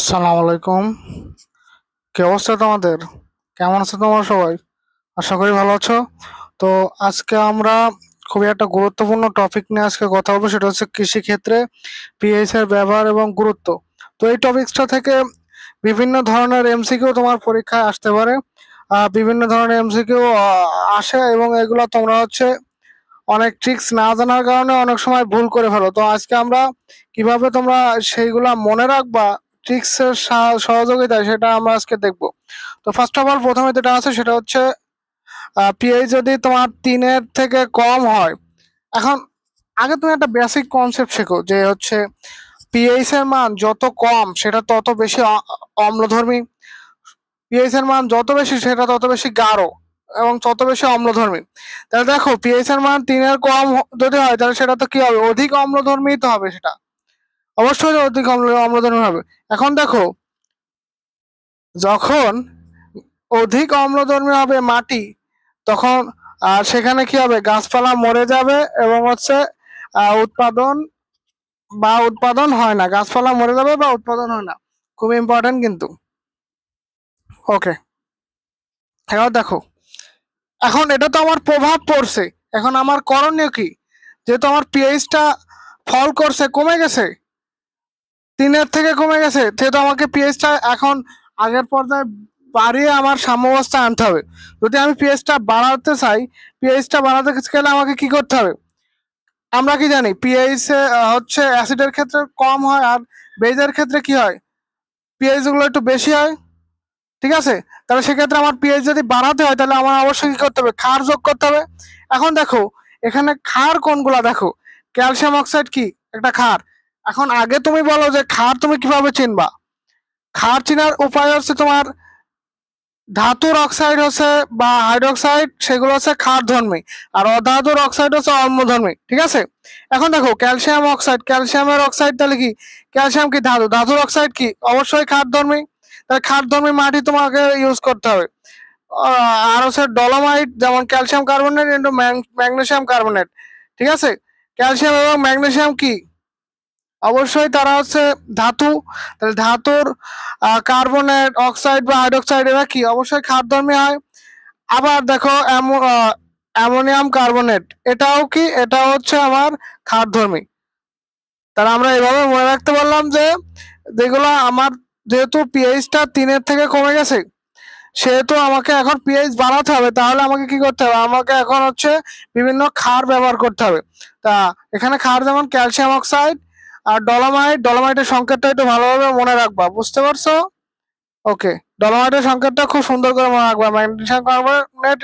আসসালামু আলাইকুম। কি অবস্থা তোমাদের? কেমন আছো তোমরা সবাই? আশা করি ভালো আছো। তো আজকে আমরা খুবই একটা গুরুত্বপূর্ণ টপিক নিয়ে আজকে কথা বলবো, সেটা হচ্ছে কৃষি ক্ষেত্রে পিএইচ এর ব্যবহার এবং গুরুত্ব। তো এই টপিকসটা থেকে বিভিন্ন ধরনের এমসিকিউ তোমার পরীক্ষায় আসতে পারে। বিভিন্ন ধরনের এমসিকিউ আসে এবং এগুলো তোমরা হচ্ছে অনেক ট্রিক্স না জানার কারণে অনেক সময় ভুল করে ফেলো। তো আজকে আমরা কিভাবে তোমরা সেইগুলা মনে রাখবা ট্রিক্স এর সহযোগিতায়, সেটা আমরা আজকে দেখবো। তো ফার্স্ট অফ অল প্রথমে যেটা আছে সেটা হচ্ছে পিএইচ যদি তোমার 3-এর থেকে কম হয়। এখন আগে তুমি একটা বেসিক কনসেপ্ট শেখো যে হচ্ছে পিএইচ এর মান যত কম সেটা তত বেশি অম্লধর্মী, পিএইচ এর মান যত বেশি সেটা তত বেশি গাঢ় এবং তত বেশি অম্লধর্মী। তাহলে দেখো পিএইচ এর মান 3-এর কম যদি হয় তাহলে সেটা তো কি হবে, অধিক অম্লধর্মী তো হবে, সেটা অবশ্যই অধিক অম্লধর্মী হবে। এখন দেখো, যখন অধিক অম্লধর্মী হবে মাটি, তখন সেখানে কি হবে, গাছপালা মরে যাবে এবং হচ্ছে উৎপাদন উৎপাদন হয় না, গাছপালা মরে যাবে বা উৎপাদন হয় না। খুব ইম্পর্টেন্ট কিন্তু। ওকে, এবার দেখো, এখন এটা তো আমার প্রভাব পড়ছে। এখন আমার করণীয় কি? যেহেতু আমার পিএইচটা ফল করছে, কমে গেছে, 3-এর থেকে কমে গেছে, সেহেতু আমাকে পিএইচটা এখন আগের পর্যায়ে বাড়িয়ে আমার সাম্যাবস্থা আনতে হবে। যদি আমি পিএইচটা বাড়াতে চাই, পিএইচটা বাড়াতে গেলে আমাকে কি করতে হবে? আমরা কি জানি পিএইচ হচ্ছে অ্যাসিডের ক্ষেত্রে কম হয় আর বেজের ক্ষেত্রে কি হয়, পিএইচ গুলো একটু বেশি হয়। ঠিক আছে, তাহলে সেক্ষেত্রে আমার পিএইচ যদি বাড়াতে হয় তাহলে আমার অবশ্যই কি করতে হবে, ক্ষার যোগ করতে হবে। এখন দেখো, এখানে ক্ষার কোনগুলা দেখো, ক্যালসিয়াম অক্সাইড কি একটা ক্ষার। এখন আগে তুমি বলো যে ক্ষার তুমি কিভাবে চিনবা? ক্ষার চিনার উপায় হচ্ছে তোমার ধাতুর অক্সাইড হচ্ছে বা হাইড্রোক্সাইড, সেগুলো হচ্ছে ক্ষারধর্মী, আর অধাতুর অক্সাইড হচ্ছে অম্লধর্মী। ঠিক আছে, এখন দেখো ক্যালসিয়াম অক্সাইড, ক্যালসিয়ামের অক্সাইড তাহলে কি, ক্যালসিয়াম কি ধাতু, ধাতুর অক্সাইড কি অবশ্যই ক্ষারধর্মী। তাহলে ক্ষারধর্মী মাটি তোমাকে ইউজ করতে হবে। আর হচ্ছে ডলোমাইট, যেমন calcium carbonate into magnesium carbonate. ঠিক আছে, ক্যালসিয়াম এবং ম্যাগনেসিয়াম কি অবশ্যই তারা হচ্ছে ধাতু। তাহলে ধাতুর কার্বনেট অক্সাইড বা হাইড্রোক্সাইড এরা কি অবশ্যই ক্ষারধর্মী হয়। আবার দেখো অ্যামোনিয়াম কার্বনেট, এটাও কি, এটা হচ্ছে আমার ক্ষারধর্মী। তাহলে আমরা এভাবে মনে রাখতে পারলাম যে যেগুলো আমার, যেহেতু পিএইচটা 3-এর থেকে কমে গেছে, সেহেতু আমাকে এখন পিএইচ বাড়াতে হবে। তাহলে আমাকে কি করতে হবে, আমাকে এখন হচ্ছে বিভিন্ন ক্ষার ব্যবহার করতে হবে। তা এখানে ক্ষার যেমন ক্যালসিয়াম অক্সাইড আর ডলোমাইট, ডলোমাইটের সংকেতটা একটু ভালোভাবে মনে রাখবা, বুঝতে পারছো? ওকে, ডলোমাইটের সংকেতটা খুব সুন্দর করে মনে রাখবা, magnesium carbonate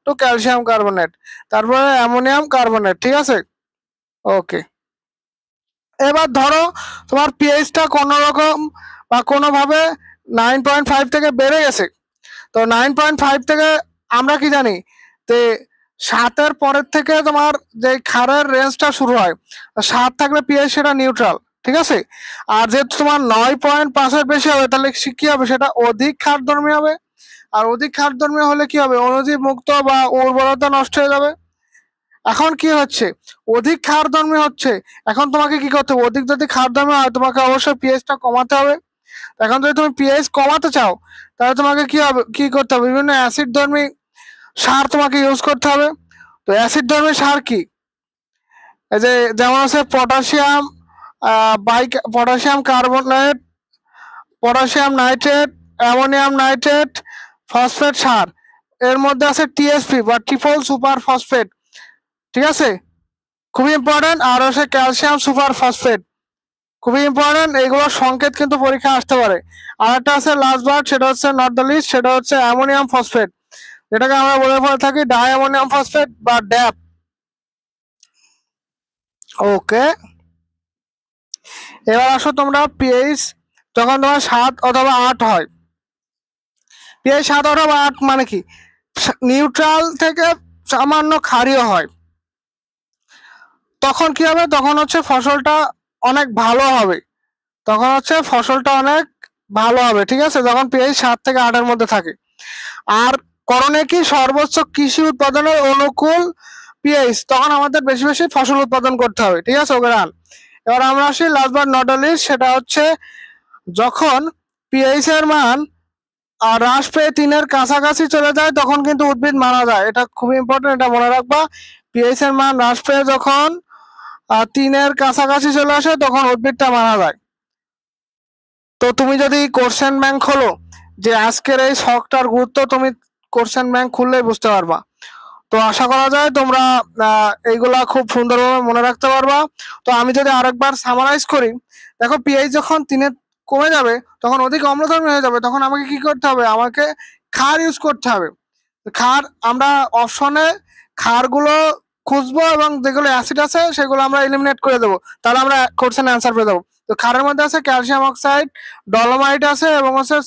to calcium carbonate, তারপরে অ্যামোনিয়াম কার্বনেট। ঠিক আছে, ওকে। এবার ধরো তোমার পিএইচটা কোনো রকম বা কোনোভাবে 9.5 থেকে বেড়ে গেছে। তো 9.5 থেকে আমরা কি জানি যে 7-এর পরের থেকে তোমার যে ক্ষারের রেঞ্জটা শুরু হয়, 7 থাকলে পিএইচ সেটা নিউট্রাল। ঠিক আছে, আর যেহেতু তোমার 9.5-এর বেশি হবে তাহলে কি হবে, সেটা অধিক ক্ষারধর্মী হবে। আর অধিক ক্ষারধর্মী হলে কি হবে, অণুজীব মুক্ত বা উর্বরতা নষ্ট হয়ে যাবে। এখন কি হচ্ছে, অধিক ক্ষারধর্মী হচ্ছে, এখন তোমাকে কি করতে হবে, অধিক যদি ক্ষারধর্মী হয় তোমাকে অবশ্যই পিএইচটা কমাতে হবে। এখন যদি তুমি পিএইচ কমাতে চাও তাহলে তোমাকে কি হবে, কি করতে হবে, বিভিন্ন অ্যাসিড ধর্মী সার তোমাকে ইউজ করতে হবে। তো অ্যাসিড ধর্মী সার কি, এই যে যেমন আছে potassium, potassium carbonate, potassium nitrate, ammonium nitrate, phosphate সার। এর মধ্যে আছে টিএসপি বা ট্রিপল সুপার ফসফেট। ঠিক আছে, খুবই ইম্পর্টেন্ট। আর হচ্ছে ক্যালসিয়াম সুপার ফসফেট, খুবই ইম্পর্টেন্ট। এগুলোর সংকেত কিন্তু পরীক্ষা আসতে পারে। আর একটা আছে লাস্ট বার, সেটা হচ্ছে নট দ্য লিস্ট, সেটা হচ্ছে অ্যামোনিয়াম ফসফেট, যেটাকে আমরা বলে পড়ে থাকি ডাই অ্যামোনিয়াম ফসফেট বা ড্যাপ। ওকে, এবার আসো তোমরা পিএইচ যখন তোমার 7 অথবা 8 হয়, পিএইচ 7 অথবা 8 মানে কি, নিউট্রাল থেকে সামান্য ক্ষারীয় হয়, তখন কি হবে, তখন হচ্ছে ফসলটা অনেক ভালো হবে, তখন হচ্ছে ফসলটা অনেক ভালো হবে। ঠিক আছে, যখন পিএইচ 7 থেকে 8-এর মধ্যে থাকে। আর করণীয় কি, সর্বোচ্চ কৃষি উৎপাদনের অনুকূল পিএইচ, তখন আমাদের বেশি বেশি ফসল উৎপাদন করতে হবে। ঠিক আছে, ওকে রান। এবার আমরা আসি লাস্ট বার নট লিস্ট, সেটা হচ্ছে যখন পিএইচ এর মান হ্রাস পেয়ে 3-এর কাছাকাছি চলে যায় তখন কিন্তু উদ্ভিদ মারা যায়। এটা খুবই ইম্পর্টেন্ট, এটা মনে রাখবা। পিএইচ এর মান হ্রাস পেয়ে যখন 3-এর কাছাকাছি চলে আসে তখন উদ্ভিদটা মারা যায়। তো তুমি যদি কোশ্চেন ব্যাংক খোলো, যে আজকের এই শখটার গুরুত্ব তুমি কোশ্চেন ব্যাংক খুললেই বুঝতে পারবা। তো আশা করা যায় তোমরা এইগুলা খুব সুন্দরভাবে মনে রাখতে পারবা। তো আমি যদি আরেকবার সামারাইজ করি, দেখো পিএইচ যখন 3-এ কমে যাবে তখন অধিক অম্লধর্মী হয়ে যাবে, তখন আমাকে কি করতে হবে? আমাকে ক্ষার ইউজ করতে হবে। ক্ষার আমরা অপশনে ক্ষারগুলো খুঁজবো এবং যেগুলো অ্যাসিড আছে সেগুলো আমরা এলিমিনেট করে দেবো, তাহলে আমরা কোশ্চেন অ্যান্সার পেয়ে যাবো। তো ক্ষারের মধ্যে আছে ক্যালসিয়াম অক্সাইড, ডলোমাইট আছে এবং হচ্ছে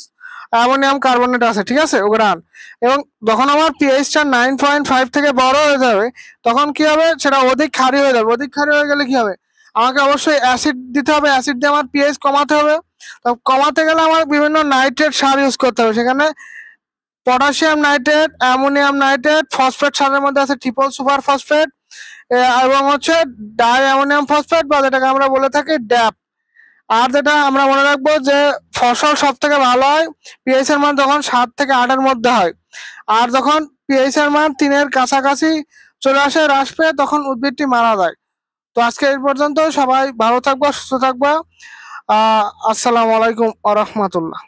অ্যামোনিয়াম কার্বনেট আছে, ঠিক আছে ওগ্রান। এবং যখন আমার পিএইচটা 9.5 থেকে বড় হয়ে যাবে তখন কি হবে? সেটা অধিক ক্ষারীয় হয়ে যাবে। অধিক ক্ষারীয় হয়ে গেলে কি হবে? আমাকে অবশ্যই অ্যাসিড দিতে হবে, অ্যাসিড দিয়ে আমার পিএইচ কমাতে হবে। তো কমাতে গেলে আমার বিভিন্ন নাইট্রেট সার ইউজ করতে হবে। সেখানে potassium nitrate, ammonium nitrate, phosphate সারের মধ্যে আছে ট্রিপল সুপার ফসফেট এবং হচ্ছে ডাই অ্যামোনিয়াম ফসফেট, বা যেটাকে আমরা বলে থাকি ড্যাপ। আর যেটা আমরা মনে রাখবো যে ফসল সব থেকে ভালো হয় পিএইচ এর মান যখন 7 থেকে 8-এর মধ্যে হয়, আর যখন পিএইচ এর মান 3-এর কাছাকাছি চলে আসে হ্রাস পেয়ে তখন উদ্ভিদটি মারা যায়। তো আজকে এই পর্যন্ত, সবাই ভালো থাকবা, সুস্থ থাকবা। আসসালামু আলাইকুম ওয়া রাহমাতুল্লাহ।